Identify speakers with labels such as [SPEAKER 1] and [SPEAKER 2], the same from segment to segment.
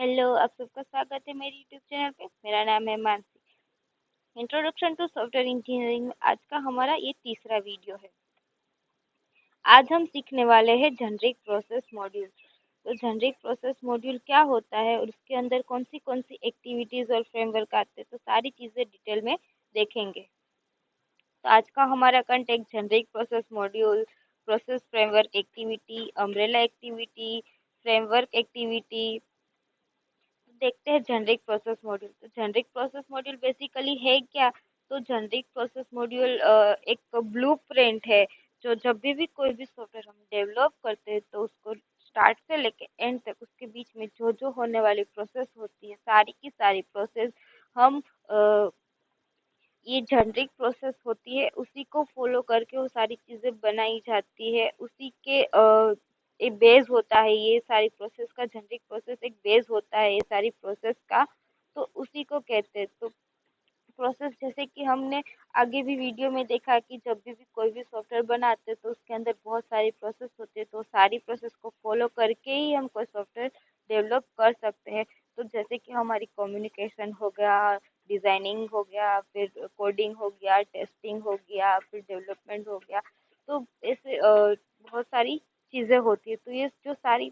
[SPEAKER 1] Hello, आप सबका स्वागत है मेरी यूट्यूब चैनल पे। मेरा नाम है Mansi. Introduction to software engineering में आज का हमारा ये तीसरा वीडियो है। आज हम सीखने वाले हैं जेनेरिक प्रोसेस मॉड्यूल। तो जेनेरिक प्रोसेस मॉड्यूल क्या होता है और उसके अंदर कौन सी एक्टिविटीज़ और फ्रेमवर्क आते हैं, तो सारी चीज़ें डिटेल में देखेंगे। तो आज का हमारा content generic process module, process framework activity, umbrella activity, framework activity. देखते हैं जेनेरिक प्रोसेस मॉड्यूल। तो जेनेरिक प्रोसेस मॉड्यूल बेसिकली है क्या? तो जेनेरिक प्रोसेस मॉड्यूल एक ब्लूप्रिंट है जो जब भी कोई भी सॉफ्टवेयर हम डेवलप करते हैं तो उसको स्टार्ट से लेके एंड तक उसके बीच में जो होने वाली प्रोसेस होती है, सारी की सारी प्रोसेस हम ये जेनेरिक प्रोसेस होती है, उसी को फॉलो करके वो सारी चीज़ें बनाई जाती है। उसी के एक बेस होता है ये सारी प्रोसेस का। जेनेरिक प्रोसेस एक बेस होता है ये सारी प्रोसेस का, तो उसी को कहते हैं। तो प्रोसेस जैसे कि हमने आगे भी वीडियो में देखा कि जब भी कोई भी सॉफ्टवेयर बनाते हैं तो उसके अंदर बहुत सारी प्रोसेस होती है, तो सारी प्रोसेस को फॉलो करके ही हम कोई सॉफ्टवेयर डेवलप कर सकते हैं। तो जैसे कि हमारी कम्युनिकेशन हो गया, डिज़ाइनिंग हो गया, फिर कोडिंग हो गया, टेस्टिंग हो गया, फिर डेवलपमेंट हो गया। तो ऐसे बहुत सारी चीज़ें होती है। तो ये जो सारी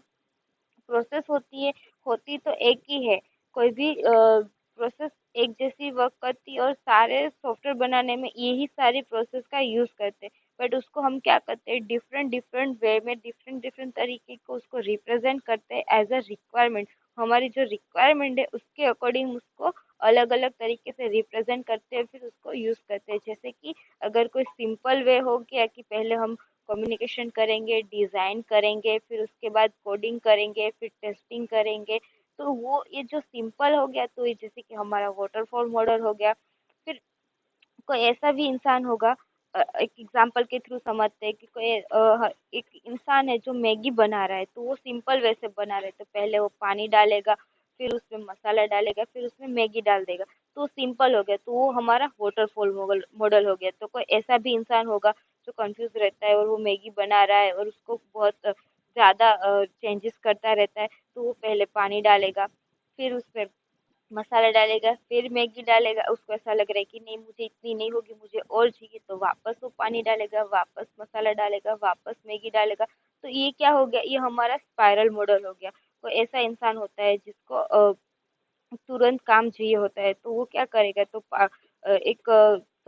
[SPEAKER 1] प्रोसेस होती तो एक ही है। कोई भी प्रोसेस एक जैसी वर्क करती और सारे सॉफ्टवेयर बनाने में यही सारी प्रोसेस का यूज़ करते हैं। बट उसको हम क्या करते हैं, डिफरेंट डिफरेंट वे में डिफरेंट डिफरेंट तरीके को उसको रिप्रेजेंट करते हैं एज अ रिक्वायरमेंट। हमारी जो रिक्वायरमेंट है उसके अकॉर्डिंग उसको अलग अलग तरीके से रिप्रेजेंट करते हैं, फिर उसको यूज़ करते हैं। जैसे कि अगर कोई सिंपल वे हो गया कि पहले हम कम्युनिकेशन करेंगे, डिज़ाइन करेंगे, फिर उसके बाद कोडिंग करेंगे, फिर टेस्टिंग करेंगे। तो वो ये जो सिंपल हो गया, तो ये जैसे कि हमारा वाटरफॉल मॉडल हो गया। फिर कोई ऐसा भी इंसान होगा, एक एग्जांपल के थ्रू समझते हैं कि कोई एक इंसान है जो मैगी बना रहा है, तो वो सिंपल वे से बना रहा है। तो पहले वो पानी डालेगा, फिर उसमें मसाला डालेगा, फिर उसमें मैगी डाल देगा, तो सिंपल हो गया। तो वो हमारा वाटरफॉल मॉडल मॉडल हो गया। तो कोई ऐसा भी इंसान होगा जो कंफ्यूज रहता है और वो मैगी बना रहा है और उसको बहुत ज़्यादा चेंजेस करता रहता है, तो वो पहले पानी डालेगा, फिर उसमें मसाला डालेगा, फिर मैगी डालेगा। उसको ऐसा लग रहा है कि नहीं, मुझे इतनी नहीं होगी, मुझे और चाहिए, तो वापस वो पानी डालेगा, वापस मसाला डालेगा, वापस मैगी डालेगा। तो ये क्या हो गया, ये हमारा स्पाइरल मॉडल हो गया। कोई ऐसा इंसान होता है जिसको तुरंत काम चाहिए होता है, तो वो क्या करेगा, तो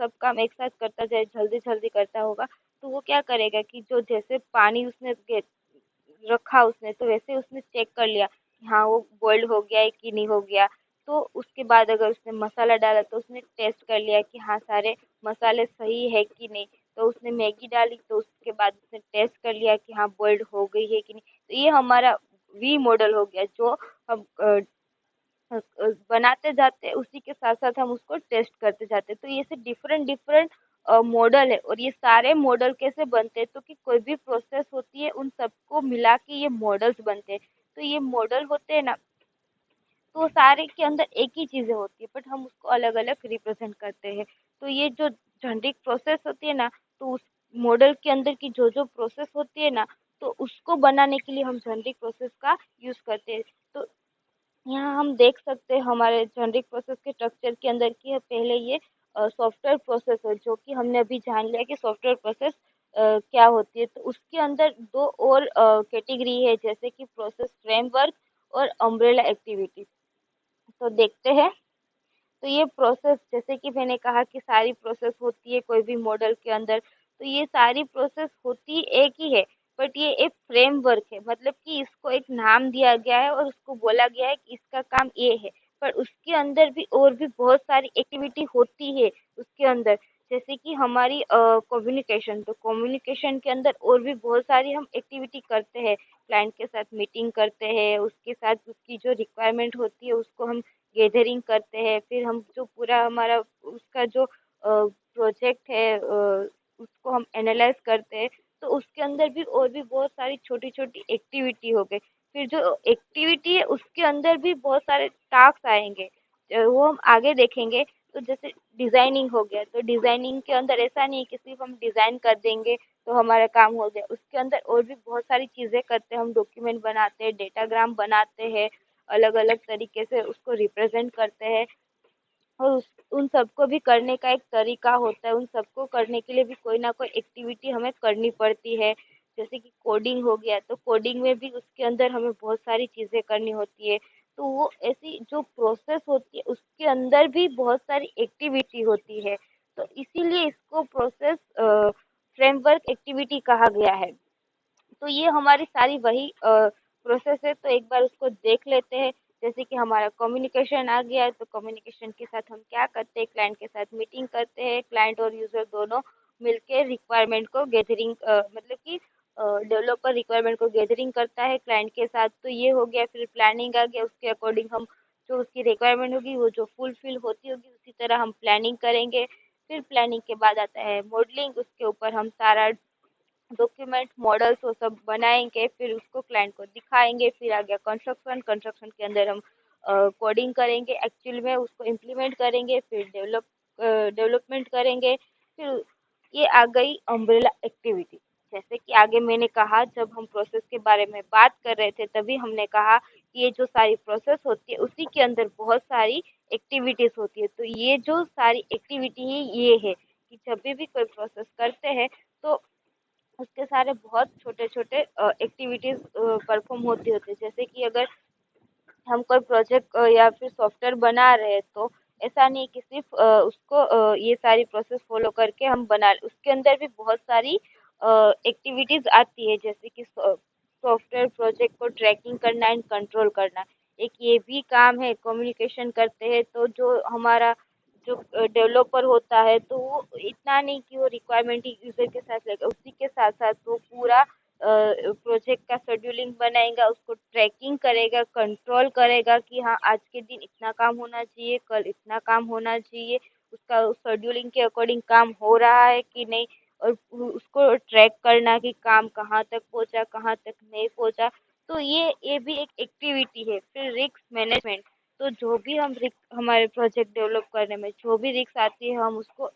[SPEAKER 1] सब काम एक साथ करता जाए, जल्दी जल्दी करता होगा। तो वो क्या करेगा कि जो जैसे पानी उसने रखा उसने, तो वैसे उसने चेक कर लिया कि हाँ वो बॉइल्ड हो गया है कि नहीं हो गया। तो उसके बाद अगर उसने मसाला डाला तो उसने टेस्ट कर लिया कि हाँ सारे मसाले सही है कि नहीं। तो उसने मैगी डाली तो उसके बाद उसने टेस्ट कर लिया कि हाँ बॉइल्ड हो गई है कि नहीं। तो ये हमारा वी मॉडल हो गया, जो हम बनाते जाते हैं, उसी के साथ साथ हम उसको टेस्ट करते जाते हैं। तो ये से डिफरेंट डिफरेंट मॉडल है। और ये सारे मॉडल कैसे बनते हैं, तो कि कोई भी प्रोसेस होती है उन सबको मिला के ये मॉडल्स बनते हैं। तो ये मॉडल होते हैं ना, तो सारे के अंदर एक ही चीज़ें होती है, बट हम उसको अलग अलग रिप्रेजेंट करते हैं। तो ये जो जेनेरिक प्रोसेस होती है ना, तो उस मॉडल के अंदर की जो प्रोसेस होती है ना, तो उसको बनाने के लिए हम जेनेरिक प्रोसेस का यूज़ करते हैं। तो यहाँ हम देख सकते हैं हमारे जेनेरिक प्रोसेस के स्ट्रक्चर के अंदर की है। पहले ये सॉफ्टवेयर प्रोसेस है, जो कि हमने अभी जान लिया कि सॉफ्टवेयर प्रोसेस क्या होती है। तो उसके अंदर दो और कैटेगरी है, जैसे कि प्रोसेस फ्रेमवर्क और अम्ब्रेला एक्टिविटी। तो देखते हैं। तो ये प्रोसेस, जैसे कि मैंने कहा कि सारी प्रोसेस होती है कोई भी मॉडल के अंदर, तो ये सारी प्रोसेस होती एक ही है, बट ये एक फ्रेमवर्क है। मतलब कि इसको एक नाम दिया गया है और उसको बोला गया है कि इसका काम ये है। पर उसके अंदर भी और भी बहुत सारी एक्टिविटी होती है उसके अंदर। जैसे कि हमारी कम्युनिकेशन, तो कम्युनिकेशन के अंदर और भी बहुत सारी हम एक्टिविटी करते हैं। क्लाइंट के साथ मीटिंग करते हैं, उसके साथ उसकी जो रिक्वायरमेंट होती है उसको हम गैदरिंग करते हैं। फिर हम जो पूरा हमारा उसका जो प्रोजेक्ट है उसको हम एनालाइज करते हैं। तो उसके अंदर भी और भी बहुत सारी छोटी छोटी एक्टिविटी हो गई। फिर जो एक्टिविटी है उसके अंदर भी बहुत सारे टास्क आएंगे, वो हम आगे देखेंगे। तो जैसे डिजाइनिंग हो गया, तो डिजाइनिंग के अंदर ऐसा नहीं है कि सिर्फ हम डिजाइन कर देंगे तो हमारा काम हो गया। उसके अंदर और भी बहुत सारी चीजें करते हैं। हम डॉक्यूमेंट बनाते हैं, डेटाग्राम बनाते हैं, अलग अलग तरीके से उसको रिप्रेजेंट करते हैं। और उन सबको भी करने का एक तरीका होता है, उन सबको करने के लिए भी कोई ना कोई एक्टिविटी हमें करनी पड़ती है। जैसे कि कोडिंग हो गया, तो कोडिंग में भी उसके अंदर हमें बहुत सारी चीज़ें करनी होती है। तो वो ऐसी जो प्रोसेस होती है उसके अंदर भी बहुत सारी एक्टिविटी होती है। तो इसीलिए इसको प्रोसेस फ्रेमवर्क एक्टिविटी कहा गया है। तो ये हमारी सारी वही प्रोसेस है, तो एक बार उसको देख लेते हैं। जैसे कि हमारा कम्युनिकेशन आ गया है, तो कम्युनिकेशन के साथ हम क्या करते हैं, क्लाइंट के साथ मीटिंग करते हैं, क्लाइंट और यूजर दोनों मिलके रिक्वायरमेंट को गैदरिंग मतलब कि डेवलपर रिक्वायरमेंट को गैदरिंग करता है क्लाइंट के साथ। तो ये हो गया, फिर प्लानिंग आ गया, उसके अकॉर्डिंग हम जो उसकी रिक्वायरमेंट होगी वो जो फुलफिल होती होगी उसी तरह हम प्लानिंग करेंगे। फिर प्लानिंग के बाद आता है मॉडलिंग, उसके ऊपर हम सारा डॉक्यूमेंट मॉडल्स वो सब बनाएंगे, फिर उसको क्लाइंट को दिखाएंगे। फिर आ गया कंस्ट्रक्शन, कंस्ट्रक्शन के अंदर हम कोडिंग करेंगे, एक्चुअल में उसको इम्प्लीमेंट करेंगे, फिर डेवलपमेंट करेंगे। फिर ये आ गई अम्ब्रेला एक्टिविटी। जैसे कि आगे मैंने कहा, जब हम प्रोसेस के बारे में बात कर रहे थे तभी हमने कहा कि ये जो सारी प्रोसेस होती है उसी के अंदर बहुत सारी एक्टिविटीज होती है। तो ये जो सारी एक्टिविटी है ये है कि जब भी कोई प्रोसेस करते हैं तो उसके सारे बहुत छोटे छोटे एक्टिविटीज परफॉर्म होती होती है। जैसे कि अगर हम कोई प्रोजेक्ट या फिर सॉफ्टवेयर बना रहे हैं, तो ऐसा नहीं कि सिर्फ उसको ये सारी प्रोसेस फॉलो करके हम बना उसके अंदर भी बहुत सारी एक्टिविटीज आती है। जैसे कि सॉफ्टवेयर प्रोजेक्ट को ट्रैकिंग करना एंड कंट्रोल करना, एक ये भी काम है। कम्युनिकेशन करते हैं तो जो हमारा जो डेवलपर होता है, तो वो इतना नहीं कि वो रिक्वायरमेंट यूजर के साथ लेगा, उसी के साथ साथ वो पूरा प्रोजेक्ट का शेड्यूलिंग बनाएगा, उसको ट्रैकिंग करेगा, कंट्रोल करेगा कि हाँ आज के दिन इतना काम होना चाहिए, कल इतना काम होना चाहिए, उसका शेड्यूलिंग के अकॉर्डिंग काम हो रहा है कि नहीं। और उसको ट्रैक करना कि काम कहाँ तक पहुँचा, कहाँ तक नहीं पहुँचा। तो ये भी एक एक्टिविटी है। फिर रिस्क मैनेजमेंट, तो जो भी हम हमारे प्रोजेक्ट डेवलप करने में जो भी रिस्क आती है हम उसको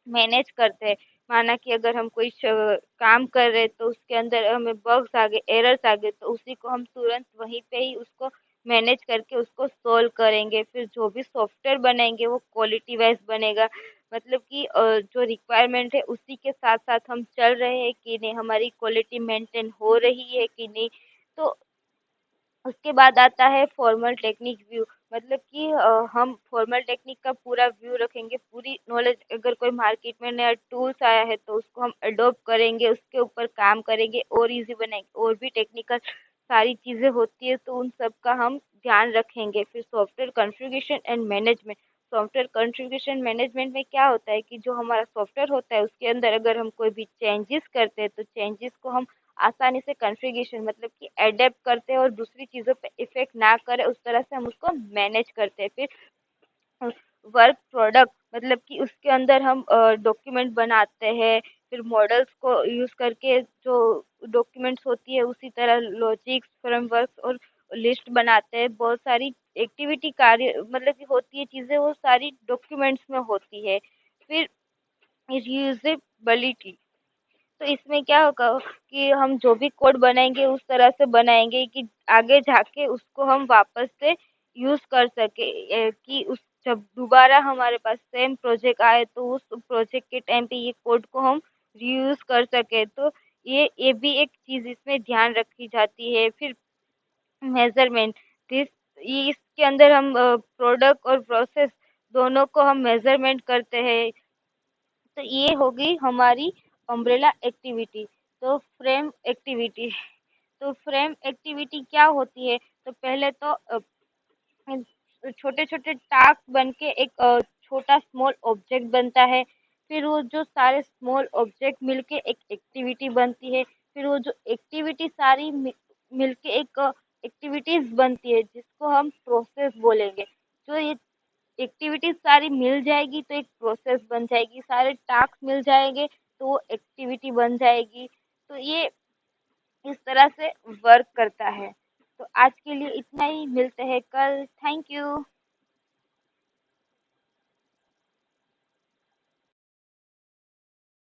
[SPEAKER 1] मैनेज करते हैं। माना कि अगर हम कोई काम कर रहे हैं तो उसके अंदर हमें बग्स आ गए, एरर्स आ गए, तो उसी को हम तुरंत वहीं पे ही उसको मैनेज करके उसको सोल्व करेंगे। फिर जो भी सॉफ्टवेयर बनाएंगे वो क्वालिटी वाइज बनेगा, मतलब कि जो रिक्वायरमेंट है उसी के साथ साथ हम चल रहे हैं कि नहीं, हमारी क्वालिटी मेंटेन हो रही है कि नहीं। तो उसके बाद आता है फॉर्मल टेक्निक व्यू, मतलब कि हम फॉर्मल टेक्निक का पूरा व्यू रखेंगे, पूरी नॉलेज। अगर कोई मार्केट में नया टूल्स आया है तो उसको हम अडॉप्ट करेंगे, उसके ऊपर काम करेंगे और इजी बनाएंगे। और भी टेक्निकल सारी चीज़ें होती है तो उन सब का हम ध्यान रखेंगे। फिर software configuration and management, software configuration management में क्या होता है कि जो हमारा सॉफ्टवेयर होता है उसके अंदर अगर हम कोई भी चेंजेस करते हैं तो चेंजेस को हम आसानी से कॉन्फ़िगरेशन मतलब कि एडेप्ट करते हैं और दूसरी चीज़ों पे इफ़ेक्ट ना करे, उस तरह से हम उसको मैनेज करते हैं। फिर वर्क प्रोडक्ट, मतलब कि उसके अंदर हम डॉक्यूमेंट बनाते हैं। फिर मॉडल्स को यूज़ करके जो डॉक्यूमेंट्स होती है उसी तरह लॉजिक्स, फ्रेमवर्क्स और लिस्ट बनाते हैं। बहुत सारी एक्टिविटी कार्य मतलब कि होती है चीज़ें, वो सारी डॉक्यूमेंट्स में होती है। फिर रीयूजेबिलिटी, तो इसमें क्या होगा कि हम जो भी कोड बनाएंगे उस तरह से बनाएंगे कि आगे जाके उसको हम वापस से यूज कर सके, कि उस जब दोबारा हमारे पास सेम प्रोजेक्ट आए तो उस प्रोजेक्ट के टाइम पे ये कोड को हम रीयूज कर सके। तो ये भी एक चीज इसमें ध्यान रखी जाती है। फिर मेजरमेंट, दिस ये इसके अंदर हम प्रोडक्ट और प्रोसेस दोनों को हम मेजरमेंट करते हैं। तो ये होगी हमारी अम्ब्रेला एक्टिविटी। तो फ्रेम एक्टिविटी, तो फ्रेम एक्टिविटी क्या होती है, तो पहले तो छोटे छोटे टास्क बन के एक छोटा स्मॉल ऑब्जेक्ट बनता है। फिर वो जो सारे स्मॉल ऑब्जेक्ट मिलके एक एक्टिविटी बनती है। फिर वो जो एक्टिविटी सारी मिलके एक एक्टिविटीज बनती है जिसको हम प्रोसेस बोलेंगे। तो ये एक्टिविटीज सारी मिल जाएगी तो एक प्रोसेस बन जाएगी, सारे टास्क मिल जाएंगे तो वो एक्टिविटी बन जाएगी। तो ये इस तरह से वर्क करता है। तो आज के लिए इतना ही, मिलते हैं कल। Thank you.